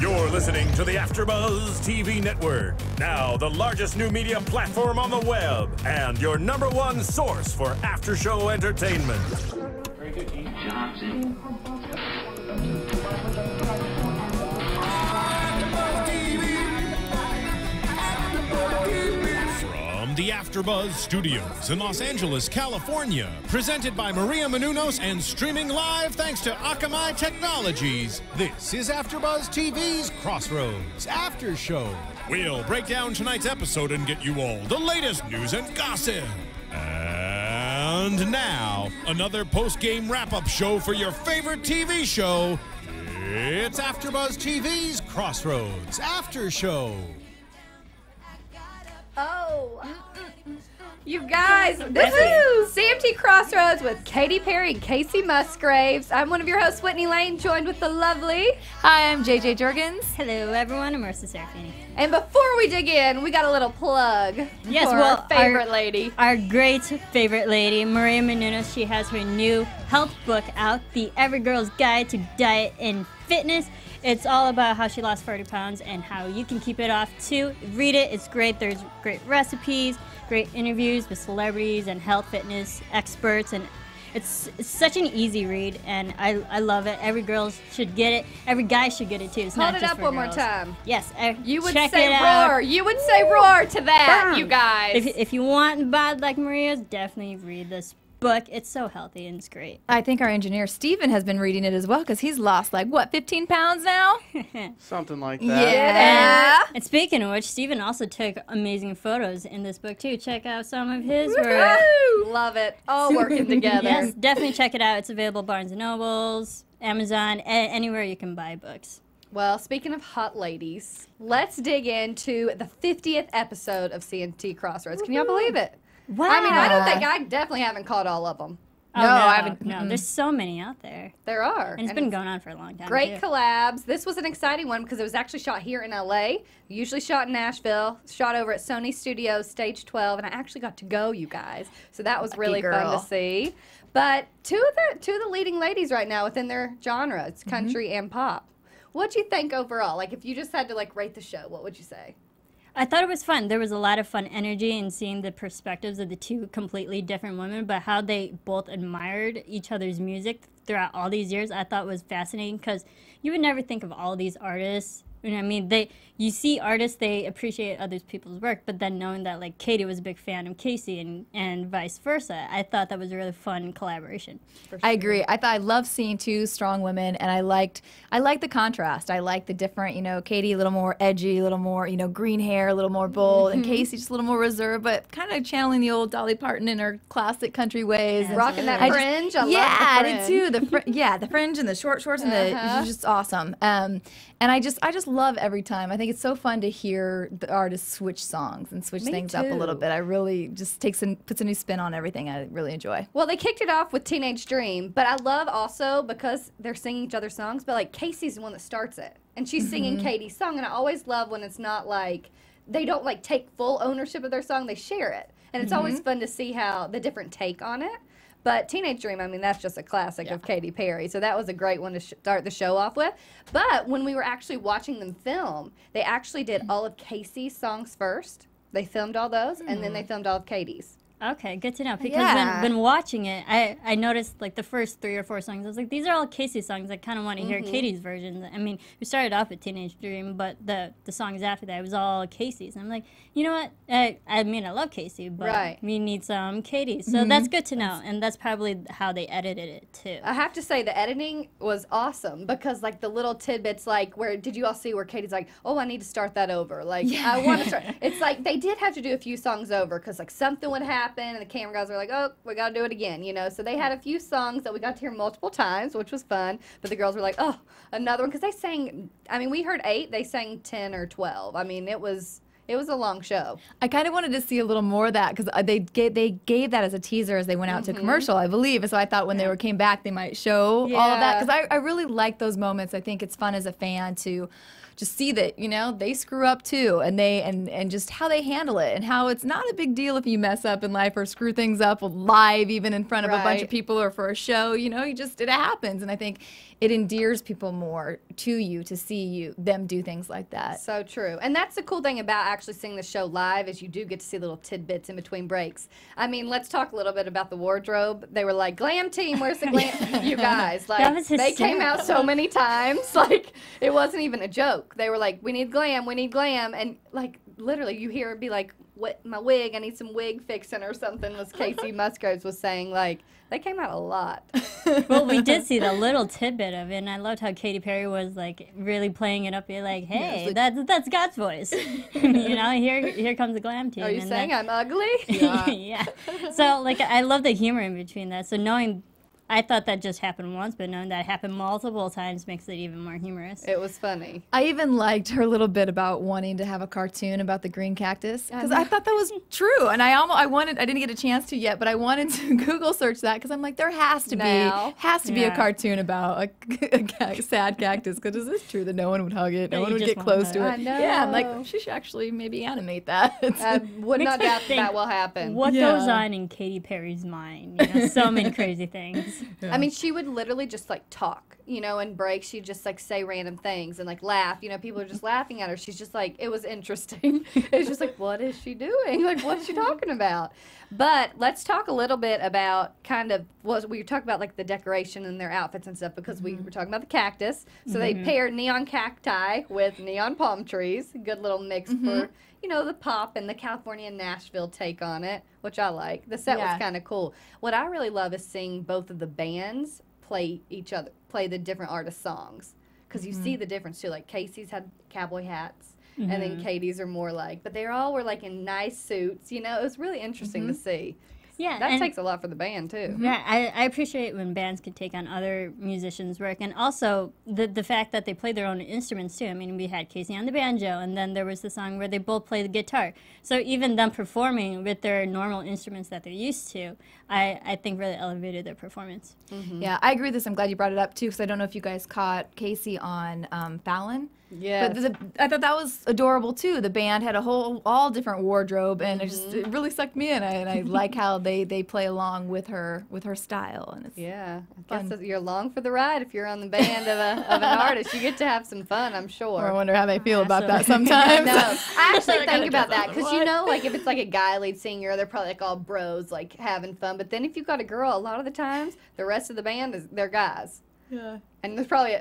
You're listening to the AfterBuzz TV network. Now the largest new media platform on the web and your #1 source for after-show entertainment. Very good, Keith. Johnson. From the AfterBuzz Studios in Los Angeles, California, presented by Maria Menounos and streaming live thanks to Akamai Technologies. This is AfterBuzz TV's Crossroads After Show. We'll break down tonight's episode and get you all the latest news and gossip. And now, another post-game wrap-up show for your favorite TV show. It's AfterBuzz TV's Crossroads After Show. Oh, you guys, this is CMT Crossroads with Katy Perry and Kacey Musgraves. I'm one of your hosts, Whitney Lane, joined with the lovely... Hi, I'm JJ Jurgens. Hello, everyone. I'm Marisa Serafini. And before we dig in, we got a little plug for our favorite lady. Our great favorite lady, Maria Menounos. She has her new health book out, The Every Girl's Guide to Diet and Fitness. It's all about how she lost 40 pounds and how you can keep it off too. Read it. It's great. There's great recipes, great interviews with celebrities and health fitness experts, and it's such an easy read, and I love it. Every girl should get it. Every guy should get it too. It's Hold not it just up for one girls. more time. Yes, You would check say it roar. out. You would say roar to that, Bam. you guys. If you want bod like Maria's, definitely read this book. It's so healthy and it's great. I think our engineer Steven has been reading it as well because he's lost like, what, 15 pounds now? Something like that. Yeah. And speaking of which, Steven also took amazing photos in this book too. Check out some of his work. Woo-hoo. Love it. All working together. Yes, definitely check it out. It's available at Barnes & Nobles, Amazon, anywhere you can buy books. Well, speaking of hot ladies, let's dig into the 50th episode of CMT Crossroads. Can y'all believe it? Wow. I mean, I definitely haven't caught all of them. Oh, No, no, I haven't- No, there's so many out there. There are. And it's been going on for a long time. Great too. collabs. This was an exciting one because it was actually shot here in LA. Usually shot in Nashville. Shot over at Sony Studios, Stage 12, and I actually got to go, you guys. So that was really fun to see. But two of the leading ladies right now within their genre, it's country and pop. What'd you think overall? Like, if you just had to like rate the show, what would you say? I thought it was fun. There was a lot of fun energy in seeing the perspectives of the two completely different women, but how they both admired each other's music throughout all these years, I thought was fascinating because you would never think of all these artists. You know what I mean? You see artists, they appreciate other people's work, but then knowing that like Katy was a big fan of Kacey and vice versa, I thought that was a really fun collaboration. For sure. I agree. I love seeing two strong women, and I liked the contrast. I liked the different, Katy a little more edgy, a little more, green hair, a little more bold, and Kacey just a little more reserved, but kind of channeling the old Dolly Parton in her classic country ways. Yeah. Rocking that fringe. I love the I fringe. did too. The fringe and the short shorts and it was just awesome. And I just love every time. I think it's so fun to hear the artists switch songs and switch things up a little bit. I really just puts a new spin on everything. I really enjoy. Well, they kicked it off with Teenage Dream, but I love also because they're singing each other's songs, but like Kacey's the one that starts it. And she's singing Katy's song, and I always love when it's not like they don't like take full ownership of their song, they share it. And it's always fun to see how the different take on it. But Teenage Dream, I mean, that's just a classic of Katy Perry. So that was a great one to start the show off with. But when we were actually watching them film, they actually did all of Kacey's songs first. They filmed all those, and then they filmed all of Katy's. Okay, good to know. Because when watching it, I noticed like the first 3 or 4 songs. I was like, these are all Kacey songs. I kind of want to hear Katy's version. I mean, we started off with Teenage Dream, but the songs after that, it was all Kacey's. And I'm like, you know what? I mean, I love Kacey, but we need some Katy. So that's good to know. And that's probably how they edited it too. I have to say the editing was awesome because like the little tidbits, like where did you all see where Katy's like, oh, I need to start that over. Like I want to start. It's like they did have to do a few songs over because like something would happen and the camera guys were like, oh, we got to do it again, So they had a few songs that we got to hear multiple times, which was fun. But the girls were like, oh, another one. Because they sang, I mean, we heard 8. They sang 10 or 12. I mean, it was It was a long show. I kind of wanted to see a little more of that because they gave that as a teaser as they went out to commercial, I believe. And so I thought when they came back, they might show all of that because I really like those moments. I think it's fun as a fan to just see that, you know, they screw up too, and and just how they handle it, and how it's not a big deal if you mess up in life or screw things up live, even in front of a bunch of people or for a show. You know, it happens, and I think it endears people more to you to see them do things like that. So true. And that's the cool thing about actually seeing the show live is you do get to see little tidbits in between breaks. I mean, let's talk a little bit about the wardrobe. They were like, glam team, where's the glam? You guys, like, they came out so many times. Like, it wasn't even a joke. They were like, we need glam, and like literally you hear it be like, what, my wig, I need some wig fixing or something, was Kacey Musgraves was saying. Like, they came out a lot. Well, we did see the little tidbit of it, and I loved how Katy Perry was like really playing it up. You're like, hey, that's God's voice. You know, here comes the glam team. Are you saying I'm ugly? Yeah. So like, I love the humor in between that. So knowing, I thought that just happened once, but knowing that happened multiple times makes it even more humorous. It was funny. I even liked her little bit about wanting to have a cartoon about the green cactus because I thought that was true, and I didn't get a chance to yet, but I wanted to Google search that because I'm like, there has to be a cartoon about a sad cactus because it's true that no one would hug it, no one would get close to it. I know. Yeah, I'm like, she should actually maybe animate that. I would not doubt that will happen. What goes on in Katy Perry's mind? You know, so many crazy things. I mean, she would literally just like talk, you know, in breaks. She'd just like say random things and like laugh. You know, people are just laughing at her. She's just like, it was interesting. It's just like, what is she doing? Like, what is she talking about? But let's talk a little bit about kind of what we were talking about, like the decoration and their outfits and stuff, because we were talking about the cactus. So they paired neon cacti with neon palm trees. Good little mix for, you know, the pop and the California and Nashville take on it, which I like. The set was kind of cool. What I really love is seeing both of the bands play the different artists' songs, because you see the difference too. Like Kacey's had cowboy hats, and then Katy's are more like, but they all were like in nice suits. You know, it was really interesting to see. Yeah, that takes a lot for the band too. Yeah, I appreciate when bands could take on other musicians' work, and also the fact that they play their own instruments too. I mean, we had Kacey on the banjo, and then there was the song where they both play the guitar. So even them performing with their normal instruments that they're used to, I think really elevated their performance. Yeah, I agree with this. I'm glad you brought it up too, because I don't know if you guys caught Kacey on Fallon. Yeah, but I thought that was adorable too. The band had all different wardrobe, and it really sucked me in. And I like how they play along with her style. And it's I guess you're along for the ride if you're on the band of an artist. You get to have some fun, I'm sure. Or I wonder how they feel about that sometimes. No, I actually think about that because you know, like if it's like a guy lead singer, they're probably like all bros, like having fun. But then if you've got a girl, a lot of the times the rest of the band they're guys. Yeah. And there's probably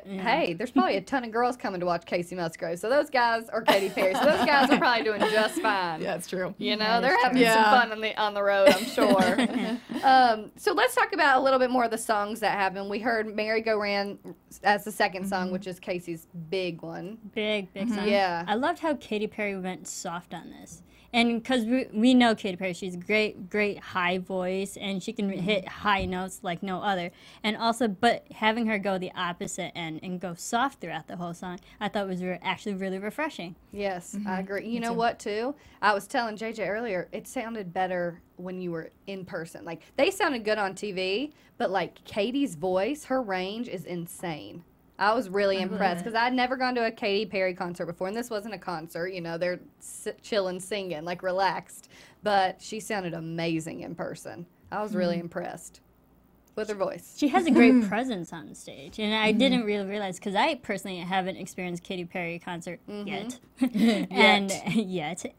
there's probably a ton of girls coming to watch Kacey Musgraves. So those guys, or Katy Perry, so those guys are probably doing just fine. Yeah, it's true. You know, they're having some fun on the road, I'm sure. So let's talk about a little bit more of the songs that happened. We heard Merry Go Round as the second song, which is Kacey's big one. Big song. Yeah. I loved how Katy Perry went soft on this. And because we know Katy Perry, she's great high voice, and she can hit high notes like no other. And also, but having her go the opposite end and go soft throughout the whole song, I thought was actually really refreshing. Yes, I agree. You know what, too? I was telling JJ earlier, it sounded better when you were in person. Like, they sounded good on TV, but, like, Katy's voice, her range is insane. I was really impressed because I'd never gone to a Katy Perry concert before, and this wasn't a concert. You know, they're chilling, singing, like relaxed. But she sounded amazing in person. I was really impressed with her voice. She has a great presence on stage, and I didn't really realize, because I personally haven't experienced Katy Perry concert yet,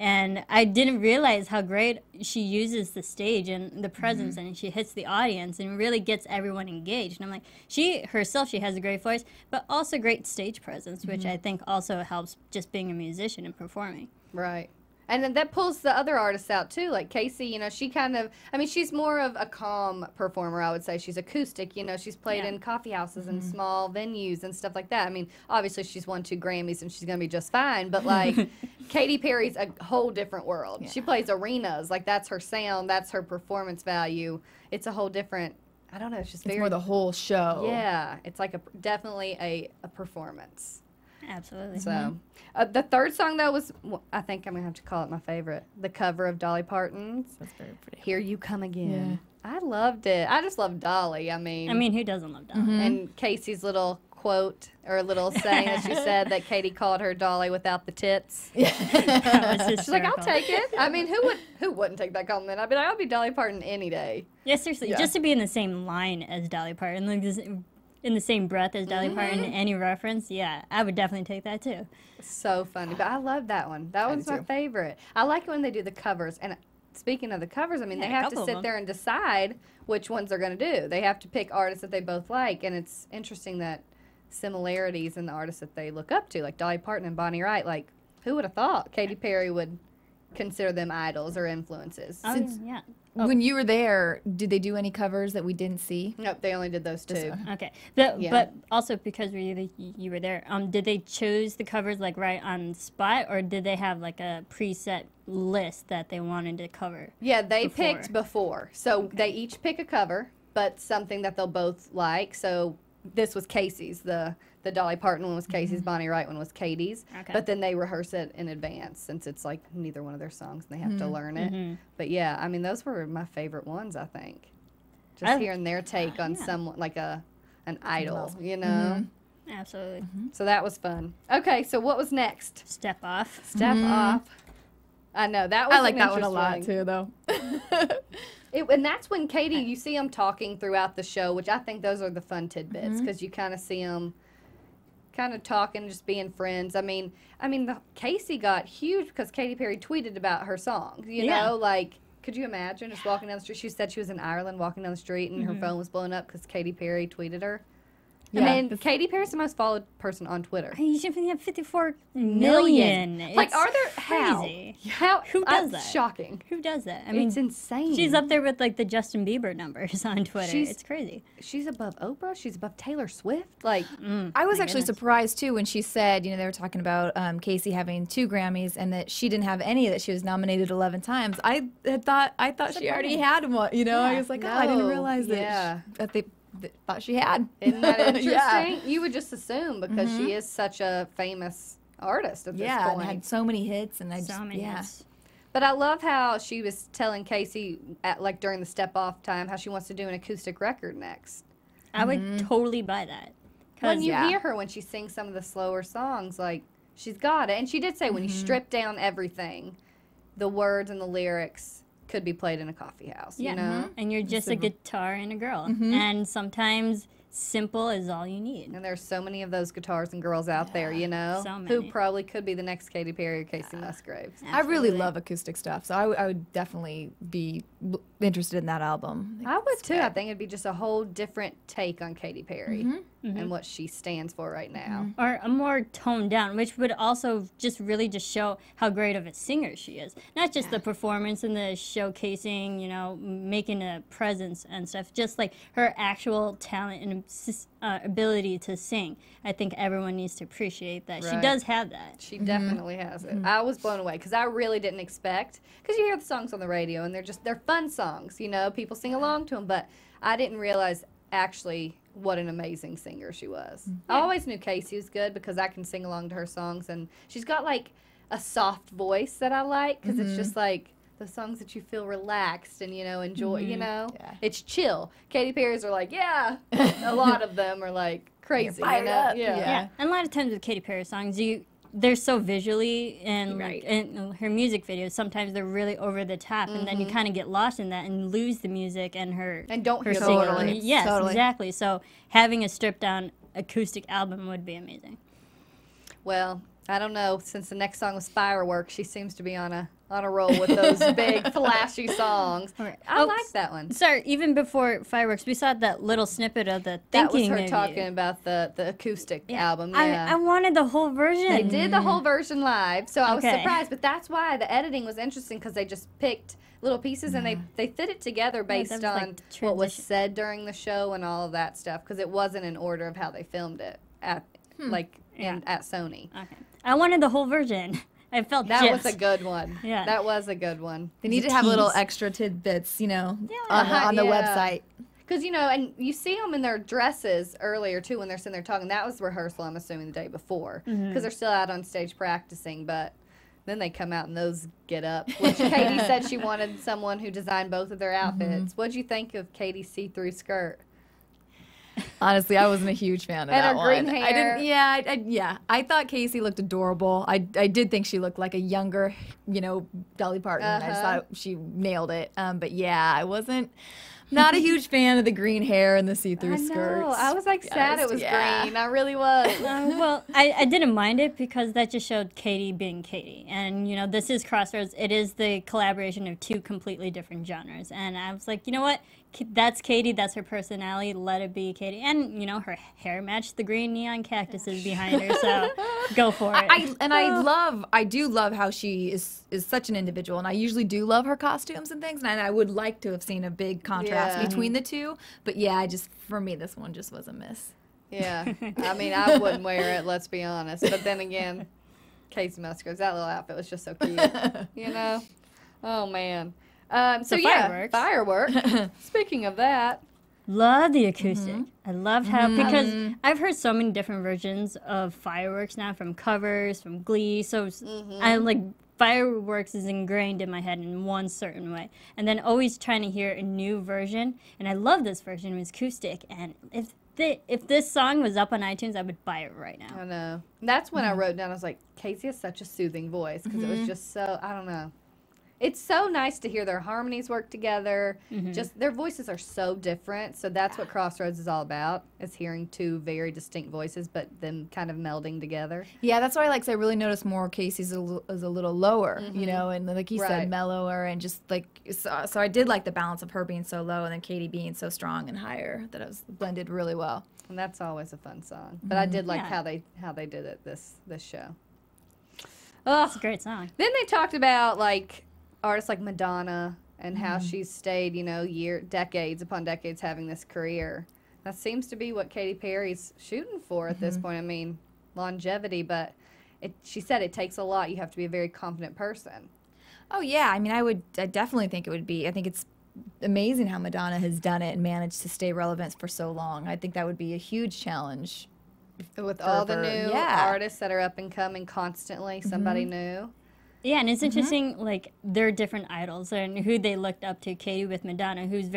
and I didn't realize how great she uses the stage and the presence, and she hits the audience and really gets everyone engaged. And I'm like, she has a great voice, but also great stage presence, which I think also helps just being a musician and performing. Right. And then that pulls the other artists out, too. Like Kacey, you know, she kind of, I mean, she's more of a calm performer, I would say. She's acoustic, you know, she's played in coffee houses and small venues and stuff like that. I mean, obviously she's won 2 Grammys and she's going to be just fine. But, like, Katy Perry's a whole different world. Yeah. She plays arenas. Like, that's her sound. That's her performance value. It's a whole different, I don't know, it's just it's more the whole show. Yeah. It's like definitely a performance. Absolutely. So, the third song though was, I think I'm gonna have to call it my favorite. The cover of Dolly Parton's That's very pretty. "Here You Come Again." I loved it. I just love Dolly. I mean, who doesn't love Dolly? and Casey's little quote or little saying that she said that Katy called her Dolly without the tits. That was She's like, I'll hysterical. take it. I mean, who wouldn't take that compliment? I mean, I'll be Dolly Parton any day. Yeah, seriously, Yeah. just to be in the same line as Dolly Parton, like this, in the same breath as Dolly Parton, any reference, yeah, I would definitely take that too. So funny. But I love that one. That one's my favorite. I like it when they do the covers. And speaking of the covers, I mean, Yeah, they a have couple to of sit them. there and decide which ones they're going to do. They have to pick artists that they both like. And it's interesting that similarities in the artists that they look up to, like Dolly Parton and Bonnie Wright, like, who would have thought Katy Perry would consider them idols or influences? Oh, yeah. When you were there, did they do any covers that we didn't see? Nope, they only did those two. Okay. Yeah. But also because you were there, did they choose the covers like right on the spot, or did they have like a preset list that they wanted to cover? Yeah, they Before. picked before. So they each pick a cover, but something that they'll both like. So this was Casey's. The Dolly Parton one was Casey's. Bonnie Wright one was Katy's. Okay. But then they rehearse it in advance since it's like neither one of their songs and they have to learn it. But yeah, I mean, those were my favorite ones, I think. Just hearing their take on someone, like an idol, you know? Absolutely. So that was fun. Okay, so what was next? Step off. Step Off. I know, that was I like an that one a lot interesting- too, though. And that's when Katy, you see them talking throughout the show, which I think those are the fun tidbits because you kind of see them kind of talking, just being friends. I mean, Kacey got huge because Katy Perry tweeted about her songs. You Yeah. know, like, could you imagine just walking down the street? She said she was in Ireland walking down the street and her phone was blowing up because Katy Perry tweeted her. Yeah. I mean, Katy Perry's the most followed person on Twitter. You should have 54 million. Like, It's are there crazy? How? Who does that? Shocking. Who does that? I mean, It's insane. she's up there with like the Justin Bieber numbers on Twitter. It's crazy. She's above Oprah. She's above Taylor Swift. Like, I was actually surprised too when she said, they were talking about Kacey having 2 Grammys and that she didn't have any, that she was nominated 11 times. I thought she already had one. I was like, I didn't No. realize that, Yeah. that they thought she had. isn't that interesting? Yeah. You would just assume because she is such a famous artist at this Yeah, and point. had so many hits, and I just So many hits. But I love how she was telling Kacey, like during the step off time, how she wants to do an acoustic record next. I would totally buy that. When you yeah. hear her when she sings some of the slower songs, like she's got it. And she did say when you strip down everything, the words and the lyrics could be played in a coffee house. You know. And you're just a guitar and a girl. And sometimes simple is all you need. And there's so many of those guitars and girls out there, so who many. probably could be the next Katy Perry or Kacey Musgraves. I really love acoustic stuff, so I would definitely be interested in that album. I would too. I think it'd be just a whole different take on Katy Perry and what she stands for right now. Or a more toned down, which would also just really just show how great of a singer she is. Not just the performance and the showcasing, making a presence and stuff, just like her actual talent and ability to sing. I think everyone needs to appreciate that. She Right. does have that. She definitely has it. I was blown away because I really didn't expect, because you hear the songs on the radio and they're fun songs, people sing along to them, but I didn't realize actually what an amazing singer she was. I always knew Kacey was good because I can sing along to her songs, and she's got like a soft voice that I like because it's just like the songs that you feel relaxed and enjoy. It's chill. Katy Perry's are like, a lot of them are like crazy. fired up. Yeah. Yeah, and a lot of times with Katy Perry songs, they're so visually and Right. and her music videos. Sometimes they're really over the top, and then you kind of get lost in that and lose the music and her And don't her hear the singing. lyrics. Yes, Totally. exactly. So having a stripped down acoustic album would be amazing. Well, I don't know. Since the next song was Fireworks, she seems to be on a roll with those big flashy songs. Right. I Oh, like that one. Sorry, even before Fireworks, we saw that little snippet of the That was thinking her of talking you. about the acoustic album. I Yeah. wanted the whole version. They did the whole version live, so I was Okay. surprised. But that's why the editing was interesting because they just picked little pieces and they fit it together based was on like what was transition. said during the show and all of that stuff because it wasn't in order of how they filmed it at at Sony. Okay. I wanted the whole version. I felt That just. was a good one. Yeah. That was a good one. They need to have little tease. extra tidbits, on Uh-huh, the yeah. website. Because, and you see them in their dresses earlier, too, when they're sitting there talking. That was rehearsal, I'm assuming, the day before. Because they're still out on stage practicing. But then they come out in those get-up, which Katy said she wanted someone who designed both of their outfits. What'd you think of Katy's see-through skirt? Honestly, I wasn't a huge fan of and that her green one. hair. I thought Kacey looked adorable. I did think she looked like a younger, Dolly Parton. I just thought she nailed it. But yeah, I wasn't not a huge fan of the green hair and the see-through skirts. I was sad it was green. I really was. Well, I didn't mind it because that just showed Katy being Katy. And, this is Crossroads. It is the collaboration of two completely different genres. And I was like, you know what? That's Katy. That's her personality. Let it be Katy. And, her hair matched the green neon cactuses behind her. So go for it. I do love how she is such an individual. And I usually do love her costumes and things. And I would like to have seen a big contrast between the two. But yeah, for me, this one just was a miss. Yeah. I mean, I wouldn't wear it, let's be honest. But then again, Kacey Musgraves, that little outfit was just so cute. Oh, man. So yeah, fireworks. Speaking of that. Love the acoustic. I love how, because I've heard so many different versions of fireworks now, from covers, from Glee. So I fireworks is ingrained in my head in one certain way. And then always trying to hear a new version. And I love this version. It was acoustic. And if this song was up on iTunes, I would buy it right now. I know. That's when I wrote down, I was like, Kacey has such a soothing voice. Because it was just so, I don't know. It's so nice to hear their harmonies work together. Just their voices are so different. So that's what Crossroads is all about, is hearing two very distinct voices, but them kind of melding together. Yeah, that's why I really noticed more Kacey's is a little lower, and like you said, mellower, and just so I did like the balance of her being so low and then Katy being so strong and higher. That it was blended really well. And that's always a fun song. But I did like how they did it this show. Oh, it's a great song. Then they talked about artists like Madonna and how she's stayed, decades upon decades having this career. That seems to be what Katy Perry's shooting for at this point. I mean, longevity, but she said it takes a lot. You have to be a very confident person. Oh, yeah. I mean, I definitely think it would be. I think it's amazing how Madonna has done it and managed to stay relevant for so long. I think that would be a huge challenge. With all the new artists that are up and coming constantly, somebody new. Yeah, and it's interesting, their different idols and who they looked up to. Katy with Madonna, who's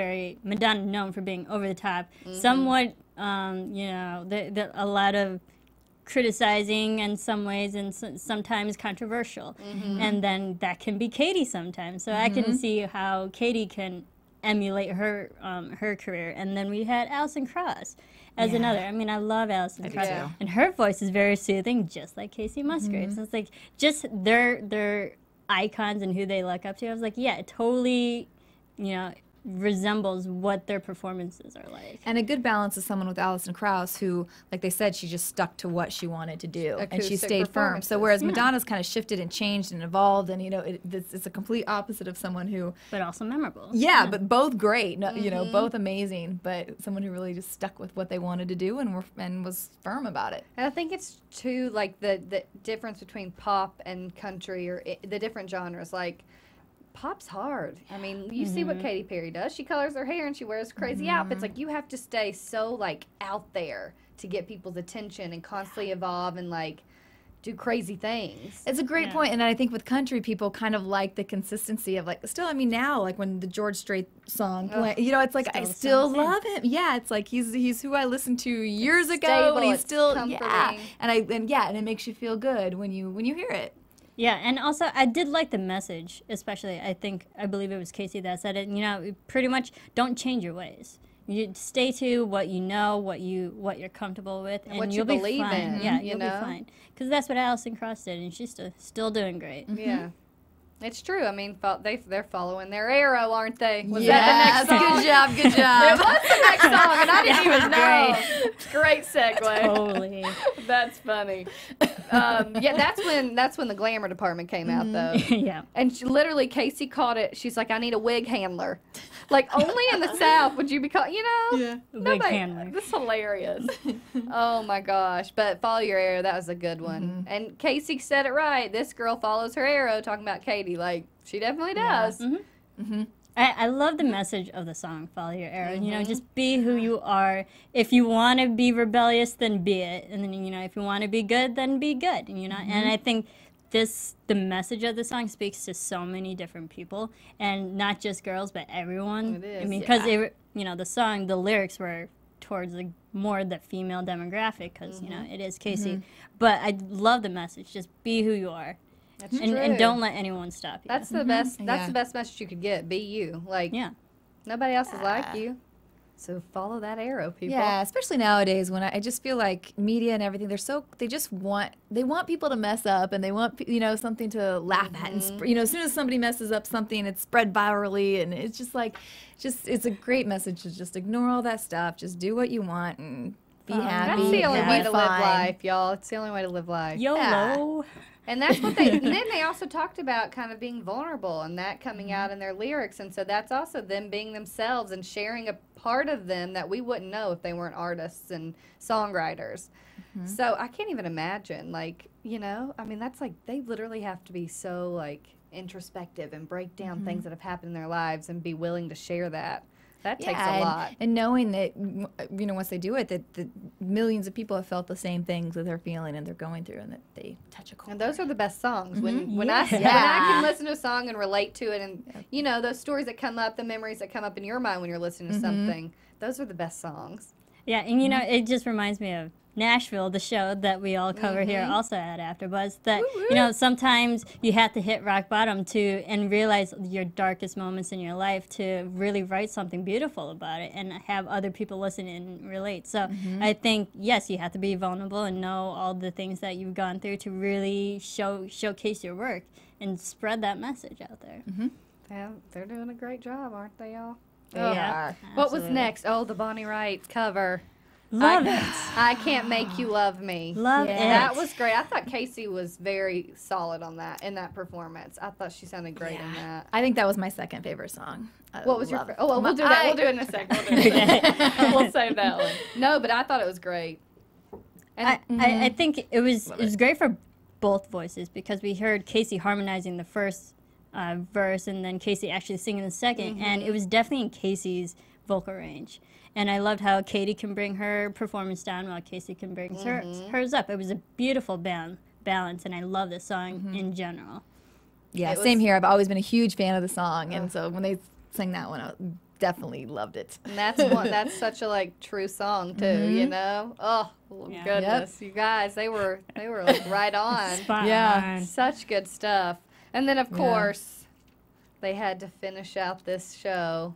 Madonna known for being over the top, somewhat, a lot of criticizing in some ways and sometimes controversial. And then that can be Katy sometimes. So I can see how Katy can emulate her career. And then we had Alison Krauss as another. I mean, I love Alison Krauss. And her voice is very soothing, just like Kacey Musgraves. It's like just their icons and who they look up to. I was like, yeah, it totally, resembles what their performances are like. And a good balance is someone with Alison Krauss who, like they said, she just stuck to what she wanted to do. And she stayed firm. So whereas Madonna's kind of shifted and changed and evolved, and, it's a complete opposite of someone who... But also memorable. Yeah, but both great, both amazing, but someone who really just stuck with what they wanted to do and was firm about it. And I think it's, too, the difference between pop and country, or the different genres, pop's hard. I mean, you see what Katy Perry does. She colors her hair and she wears crazy outfits. You have to stay so, out there to get people's attention and constantly evolve and, do crazy things. It's a great point. And I think with country, people kind of like the consistency of, now, when the George Strait song, it's I still love him. Yeah, it's he's who I listened to years ago. Stable, and he's still, comforting. And it makes you feel good when you hear it. Yeah, and also I did like the message, especially I believe it was Kacey that said it. Pretty much don't change your ways. You stay to what you know, what you're comfortable with, and what you'll you believe be fine. in. Yeah, you'll be fine. Because that's what Alison Krauss did, and she's still doing great. Yeah. It's true. I mean, they're following their arrow, aren't they? Was that the next song? Good job. It was the next song, and I didn't even know. Great segue. Totally. That's funny. That's when the glamour department came out, though. Yeah. And literally, Kacey caught it. She's like, I need a wig handler. Only in the South would you be called, Wig handler. This is hilarious. Oh, my gosh. But follow your arrow. That was a good one. And Kacey said it right. This girl follows her arrow, talking about Katy. She definitely does. I love the message of the song, Follow Your Arrow. You know, just be who you are. If you want to be rebellious, then be it. And then, you know, if you want to be good, then be good. You know, and I think the message of the song speaks to so many different people, and not just girls, but everyone. It is. I mean, because you know, the lyrics were towards more the female demographic, because you know, it is Kacey. But I love the message. Just be who you are. That's and, true. and don't let anyone stop you. That's the best. That's the best message you could get. Be you. Like, nobody else is like you. So follow that arrow, people. Yeah, especially nowadays when I just feel like media and everything, they want people to mess up, and they want, you know, something to laugh at, and you know, as soon as somebody messes up something, it's spread virally, and it's just like, it's a great message to just ignore all that stuff, just do what you want and be happy. That's the only way to live fine. life, y'all. It's the only way to live life. YOLO. And that's what they, and then they also talked about kind of being vulnerable and that coming out in their lyrics. And so that's also them being themselves and sharing a part of them that we wouldn't know if they weren't artists and songwriters. So I can't even imagine, like, you know, I mean, that's like, they literally have to be so, like, introspective and break down things that have happened in their lives and be willing to share that. That takes a lot. And knowing that, you know, once they do it, that millions of people have felt the same things that they're feeling and they're going through, and that they touch a chord. And those are the best songs. When I can listen to a song and relate to it, and, you know, those stories that come up, the memories that come up in your mind when you're listening to something, those are the best songs. Yeah, and you know, it just reminds me of Nashville, the show that we all cover here also at AfterBuzz, that, you know, sometimes you have to hit rock bottom and realize your darkest moments in your life to really write something beautiful about it and have other people listen and relate. So I think, yes, you have to be vulnerable and know all the things that you've gone through to really showcase your work and spread that message out there. Yeah, they're doing a great job, aren't they, all? They are. What was next? Oh, the Bonnie Wright cover. Love it. I Can't Make You Love Me. Love it. That was great. I thought Kacey was very solid on that, in that performance. I thought she sounded great in that. I think that was my second favorite song. What was your favorite? Oh, well, we'll do that. We'll do it in a second. We'll save that one. No, but I thought it was great. And I think it was great for both voices, because we heard Kacey harmonizing the first verse and then Kacey actually singing the second, and it was definitely in Kacey's vocal range. And I loved how Katy can bring her performance down while Kacey can bring hers up. It was a beautiful balance, and I love this song in general. Yeah, same here. I've always been a huge fan of the song, and so when they sang that one, I definitely loved it. And that's such a, like, true song too, you know? Oh, goodness. You guys, they were like right on. Yeah. Such good stuff. And then, of course, they had to finish out this show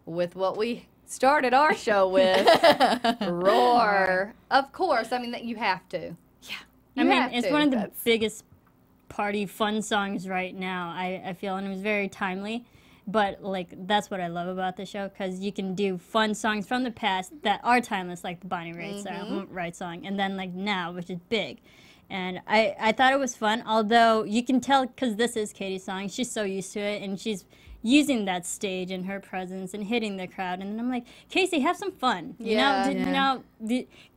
with what we started our show with, Roar. Of course. I mean, that you have to. Yeah. I mean, it's one of the biggest party fun songs right now, I feel, and it was very timely. But, like, that's what I love about the show, because you can do fun songs from the past that are timeless, like the Bonnie Wright song, and then, like, now, which is big. And I thought it was fun, although you can tell, because this is Katy's song, she's so used to it, and she's using that stage and her presence and hitting the crowd. And then I'm like, Kacey, have some fun. You know,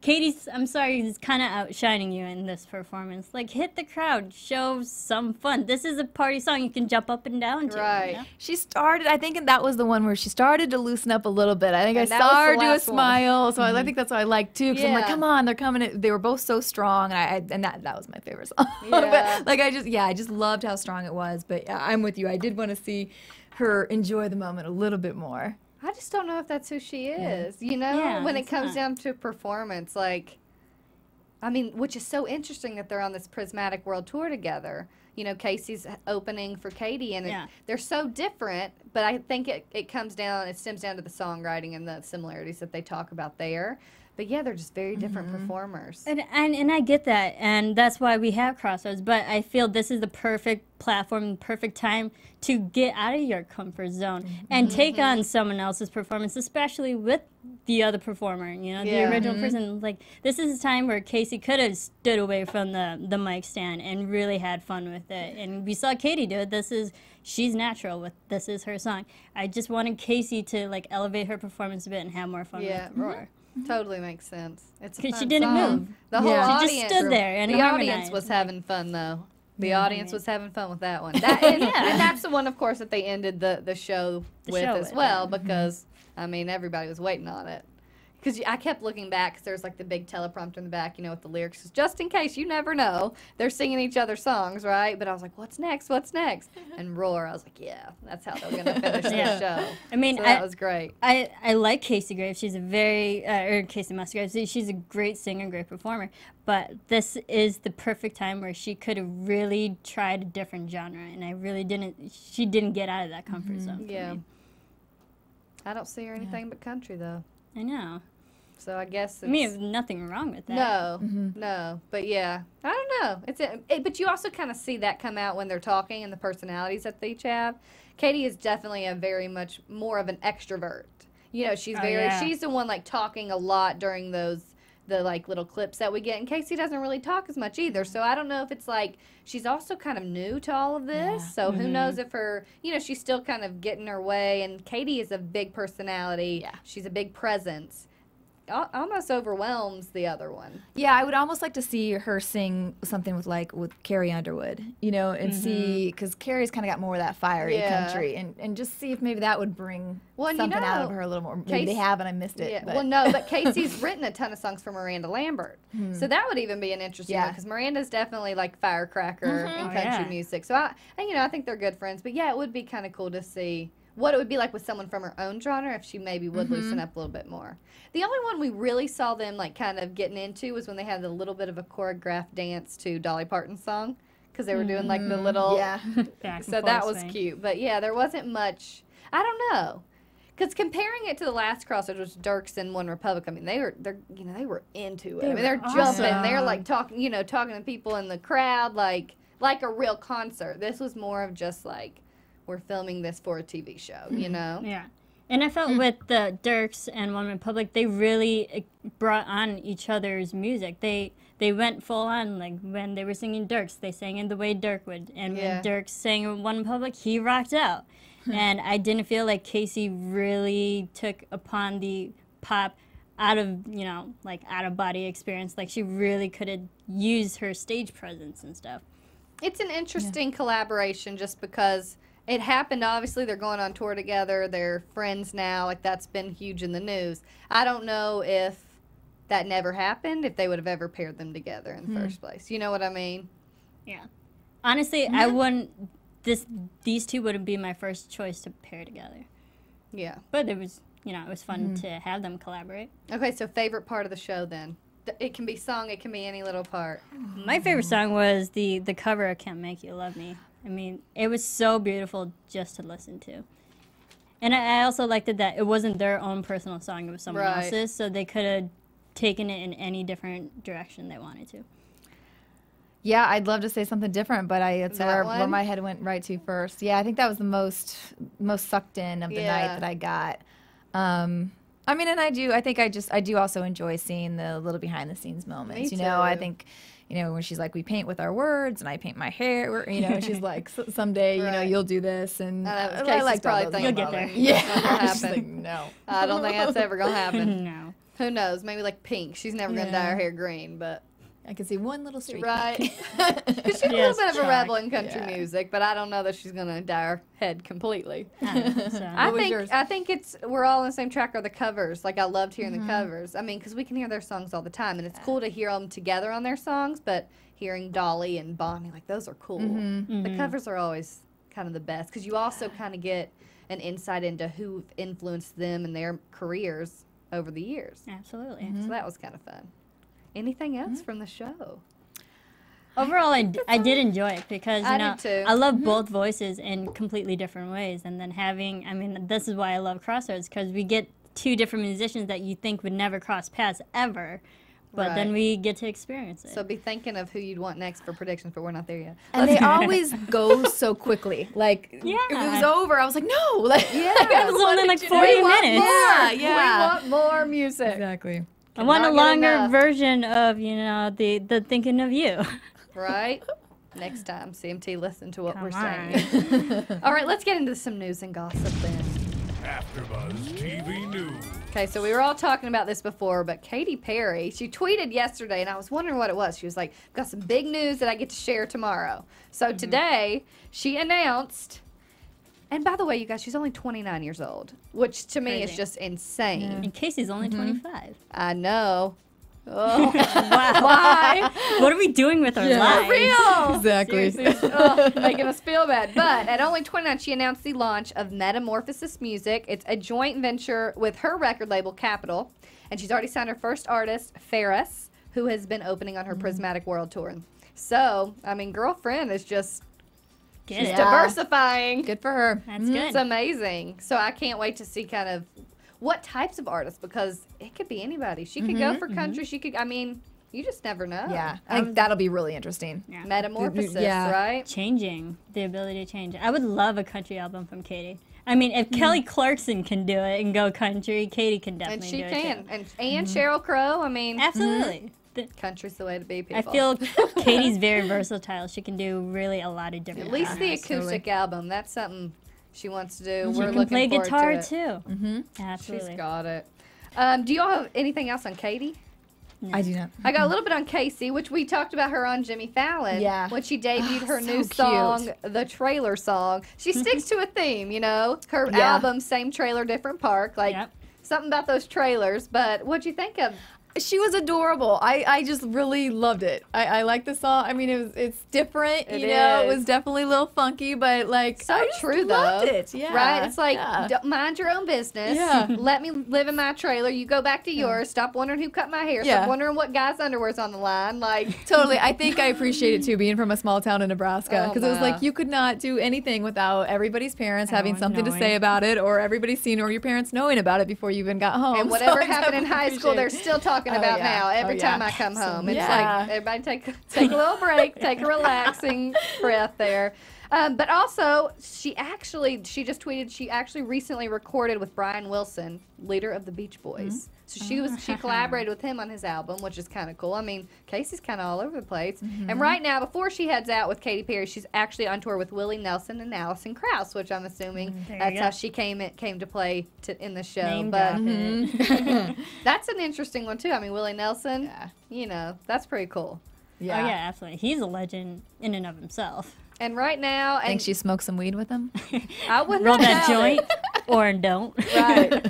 Katy's, I'm sorry, is kind of outshining you in this performance. Like, hit the crowd, show some fun. This is a party song you can jump up and down to. Right. You know? She started, I think that was the one where she started to loosen up a little bit. I think I saw her do a smile, so I think that's what I liked too. Because I'm like, come on, they're coming in. They were both so strong, and that was my favorite song. But, like, I just loved how strong it was. But yeah, I'm with you. I did want to see her enjoy the moment a little bit more. I just don't know if that's who she is, you know, when it comes down to performance. Like, I mean, which is so interesting that they're on this Prismatic World Tour together. You know, Kacey's opening for Katy, and they're so different, but I think it stems down to the songwriting and the similarities that they talk about there. But yeah, they're just very different performers. And I get that, and that's why we have Crossroads. But I feel this is the perfect platform, perfect time to get out of your comfort zone and take on someone else's performance, especially with the other performer, you know, the original person. Like, this is a time where Kacey could have stood away from the mic stand and really had fun with it. And we saw Katy do it. She's natural with this is her song. I just wanted Kacey to, like, elevate her performance a bit and have more fun with Roar. Totally makes sense. It's a because fun she didn't song. move. The whole audience, she just stood there and the audience was having fun though. The audience was having fun with that one. That, and that's the one, of course, that they ended the show with as well, because, I mean, everybody was waiting on it. Because I kept looking back, because there's like the big teleprompter in the back, you know, with the lyrics. Just in case, you never know. They're singing each other's songs, right? But I was like, what's next? What's next? And Roar, I was like, yeah, that's how they're going to finish this show. I mean, so that was great. I like Kacey Graves. She's a very, or Kacey Musgraves. She's a great singer, great performer. But this is the perfect time where she could have really tried a different genre. And I really she didn't get out of that comfort zone for me. I don't see her anything but country, though. I know. So I guess it's, I mean, there's nothing wrong with that. No, no. But yeah, I don't know. But you also kind of see that come out when they're talking and the personalities that they each have. Katy is definitely a very much more of an extrovert. You know, she's she's the one like talking a lot during the like little clips that we get. And Kacey doesn't really talk as much either. So I don't know if it's like she's also kind of new to all of this. Yeah. So who knows if she's still kind of getting her way. And Katy is a big personality. Yeah. She's a big presence. Almost overwhelms the other one. Yeah, I would almost like to see her sing something with Carrie Underwood, you know, and see, because Carrie's kind of got more of that fiery country, and just see if maybe that would bring something out of her a little more. Maybe they have and I missed it. Yeah. Well, no, but Kacey's written a ton of songs for Miranda Lambert, so that would even be an interesting one, because Miranda's definitely like firecracker in country music. So I think they're good friends, but yeah, it would be kind of cool to see what it would be like with someone from her own genre if she maybe would loosen up a little bit more. The only one we really saw them like kind of getting into was when they had a little bit of a choreographed dance to Dolly Parton's song, because they were doing like the little so that was cute. But yeah, there wasn't much. I don't know, because comparing it to the last Crossroads, which Dierks and One Republic, I mean they were into it. I mean they're jumping, they're like talking to people in the crowd like a real concert. This was more of just like, we're filming this for a TV show, you know? Yeah. And I felt with the Dierks and One Republic, they really brought on each other's music. They went full on, like when they were singing Dierks, they sang in the way Dirk would. And when Dierks sang in One Republic, he rocked out. And I didn't feel like Kacey really took upon the pop out of body experience. Like she really could have used her stage presence and stuff. It's an interesting collaboration just because it happened. Obviously, they're going on tour together. They're friends now. Like, that's been huge in the news. I don't know if that never happened, if they would have ever paired them together in the first place. You know what I mean? Yeah. Honestly, I wouldn't. These two wouldn't be my first choice to pair together. Yeah. But it was fun to have them collaborate. Okay, so favorite part of the show then? It can be song. It can be any little part. My favorite song was the cover of Can't Make You Love Me. I mean, it was so beautiful just to listen to. And I also liked it that it wasn't their own personal song, it was someone else's, so they could have taken it in any different direction they wanted to. Yeah, I'd love to say something different, but it's where my head went right to first. Yeah, I think that was the most sucked in of the night that I got. I mean, and I do also enjoy seeing the little behind the scenes moments. Me too. I think, when she's like, we paint with our words, and I paint my hair, she's like, someday, you'll do this, and I like probably you'll get there. Yeah, happen. Like, no, I don't think that's ever gonna happen. No. Who knows? Maybe like Pink. She's never gonna dye her hair green, but I can see one little streak. Right. Because she's a little bit of a rebel in country music, but I don't know that she's gonna dye her head completely. I think we're all on the same track are the covers. Like I loved hearing the covers. I mean, because we can hear their songs all the time, and it's cool to hear them together on their songs. But hearing Dolly and Bonnie, like those are cool. The covers are always kind of the best because you also kind of get an insight into who influenced them and their careers over the years. Absolutely. So that was kind of fun. Anything else from the show? Overall, I did enjoy it because did too. I love both voices in completely different ways. And then this is why I love Crossroads, because we get two different musicians that you think would never cross paths ever. But then we get to experience it. So be thinking of who you'd want next for predictions, but we're not there yet. And they always go so quickly. Like, if it was over, I was like, no. It was only like 40 minutes. We want more music. Exactly. I want a longer version of, the Thinking of You. Right? Next time, CMT, listen to what we're saying. All right, let's get into some news and gossip then. AfterBuzz TV News. Okay, so we were all talking about this before, but Katy Perry, she tweeted yesterday, and I was wondering what it was. She was like, "Got some big news that I get to share tomorrow." So today, she announced, and by the way, you guys, she's only 29 years old, which to me is Crazy. just insane. And Casey's only 25. I know. Oh, Wow. why? What are we doing with our lives? For real. Exactly. Seriously, oh, making us feel bad. But at only 29, she announced the launch of Metamorphosis Music. It's a joint venture with her record label, Capitol. And she's already signed her first artist, Ferris, who has been opening on her Prismatic World Tour. So, I mean, girlfriend is just Get she's it. diversifying. Good for her. That's good. It's amazing. So I can't wait to see kind of what types of artists, because it could be anybody. She could go for country. She could, I mean, you just never know. Yeah, I think that'll be really interesting. Yeah. Metamorphosis, Yeah. right? Changing, the ability to change. I would love a country album from Katy. I mean, if Kelly Clarkson can do it and go country, Katy can And definitely she do it can. too. And Sheryl Crow, I mean, Absolutely. country's the way to be, people. I feel Katy's very versatile. She can do really a lot of different At least the genres. acoustic album, that's something she wants to do. She We're can looking play forward guitar to it. too. Mm-hmm. Absolutely. She's got it. Do y'all have anything else on Katy? I do not. I got a little bit on Kacey, which we talked about her on Jimmy Fallon. Yeah. When she debuted her So new cute. song, the trailer song. She sticks to a theme, you know. Her Yeah. album, same trailer, different park. Like, Yep. something about those trailers. But what'd you think of? She was adorable. I just really loved it. I like the song. I mean, it's different. It you know, is. it was definitely a little funky, but like So I just true, loved though. it. Yeah, Right? It's like, yeah. mind your own business. Yeah. Let me live in my trailer. You go back to yours. Stop wondering who cut my hair. Yeah. Stop wondering what guy's underwear's on the line. Like, Totally. I think I appreciate it too, being from a small town in Nebraska, Oh, because it was my. like you could not do anything without everybody's parents having Everyone something to knowing. say about it, or everybody seeing, or your parents knowing about it before you even got home. and So whatever I happened in definitely high school, they're appreciate still talking Oh, about yeah. now. Every Oh, time yeah. I come home, it's Yeah. like everybody take a little break, take a relaxing breath there. But also, she just tweeted she actually recently recorded with Brian Wilson, leader of the Beach Boys. So she collaborated with him on his album, which is kind of cool. I mean, Casey's kind of all over the place. And right now, before she heads out with Katy Perry, she's actually on tour with Willie Nelson and Allison Krauss, which I'm assuming There you that's go. how she came to play in the show. Name But drop it. that's an interesting one too. I mean, Willie Nelson, Yeah. you know, that's pretty cool. Yeah. Oh yeah, absolutely. He's a legend in and of himself. And right now, Think and she smoked some weed with him? I wouldn't Roll have that doubt joint it. or don't. Right.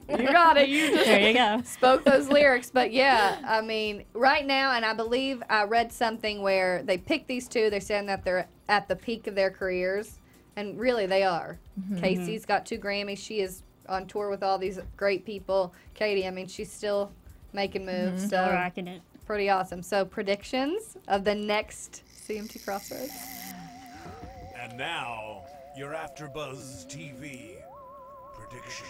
You got it. You just There you go. spoke those lyrics. But yeah, I mean, right now, and I believe I read something where they picked these two. They're saying that they're at the peak of their careers, and really they are. Casey's got 2 Grammys. She is on tour with all these great people. Katy, I mean, she's still making moves. Still So rocking it. pretty awesome. So predictions of the next CMT Crossroads. And now, your AfterBuzz TV predictions.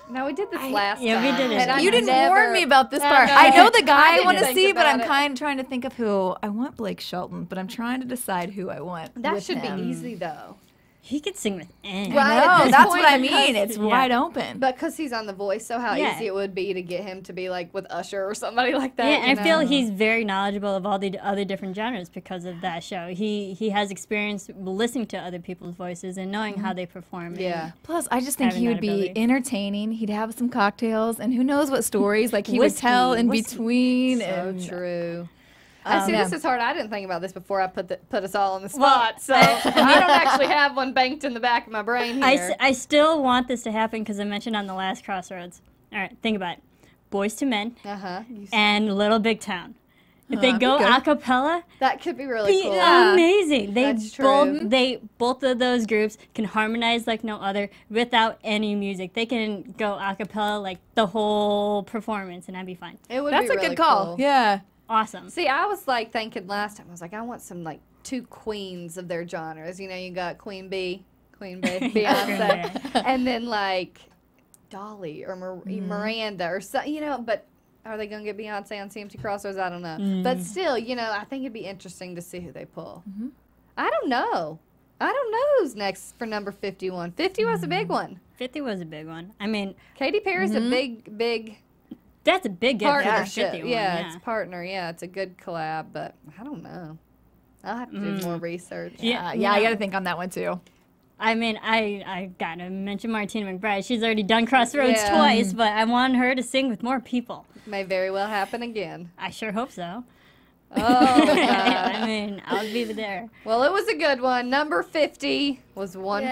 No, we did this last yeah, we time. did it. and I You didn't never- warn me about this I part. know. I know the guy I didn't want to think see, but about I'm it. trying to think of who. I want Blake Shelton, but I'm trying to decide who I want. That with should him. be easy though. He could sing with any. Right. at No, this that's point, what I because- mean. It's Yeah. wide open. But because he's on The Voice, so how Yeah. easy it would be to get him to be like with Usher or somebody like that. Yeah, you and I feel know? he's very knowledgeable of all the other different genres because of that show. He has experience listening to other people's voices and knowing how they perform. and- Yeah. Plus, I just think Having he that would be ability. entertaining. He'd have some cocktails, and who knows what stories like he would Whiskey, tell in whiskey. between. So and true. I see, yeah. this is hard. I didn't think about this before I put us all on the spot. So I don't actually have one banked in the back of my brain here. I still want this to happen because I mentioned on the last Crossroads. All right, think about it. Boys to Men Uh-huh. and Little Big Town. If they That'd go be good. a cappella, That could be really be cool. amazing. That's true. Both of those groups can harmonize like no other without any music. They can go a cappella like the whole performance, and that'd be fine. It would That's be a really good call. cool. Yeah. Awesome. See, I was like thinking last time, I was like, I want some like 2 queens of their genres. You know, you got Queen Bee, Beyonce, and then like Dolly or Miranda or so, you know, but are they going to get Beyonce on CMT Crossroads? I don't know. But still, you know, I think it'd be interesting to see who they pull. I don't know. I don't know who's next for number 51. 50 was a big one. 50 was a big one. I mean, Katy Perry's a big that's a big gift for the partnership. 50 one. Yeah, it's partner. Yeah, it's a good collab, but I don't know. I'll have to do more research. Yeah. Yeah, I got to think on that one too. I mean, I gotta mention Martina McBride. She's already done Crossroads twice, but I want her to sing with more people. May very well happen again. I sure hope so. Oh, God. I mean, I'll be there. Well, it was a good one. Number 50 was one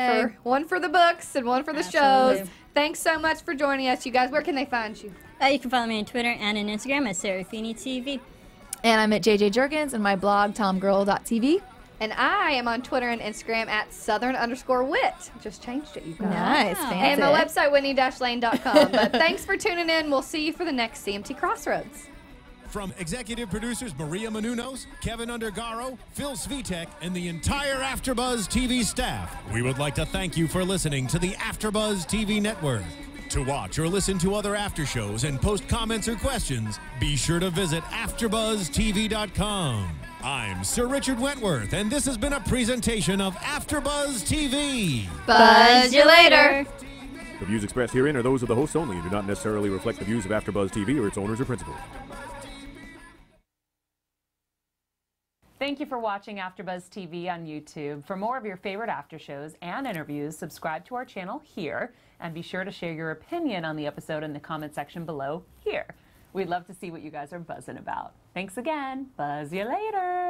for the books and one for the Absolutely. shows. Thanks so much for joining us, you guys. Where can they find you? You can follow me on Twitter and on Instagram at Serafini TV. And I'm at JJ Jurgens and my blog, tomgirl.tv. And I am on Twitter and Instagram at southern_wit. Just changed it, you guys. Nice, fancy. And my website, whitney-lane.com. But thanks for tuning in. We'll see you for the next CMT Crossroads. From executive producers Maria Menounos, Kevin Undergaro, Phil Svitek, and the entire AfterBuzz TV staff, we would like to thank you for listening to the AfterBuzz TV network. To watch or listen to other after shows and post comments or questions, be sure to visit AfterBuzzTV.com. I'm Sir Richard Wentworth, and this has been a presentation of AfterBuzz TV. Buzz you later. The views expressed herein are those of the hosts only and do not necessarily reflect the views of AfterBuzz TV or its owners or principals. Thank you for watching AfterBuzz TV on YouTube. For more of your favorite after shows and interviews, subscribe to our channel here, and be sure to share your opinion on the episode in the comment section below here. We'd love to see what you guys are buzzing about. Thanks again. Buzz you later.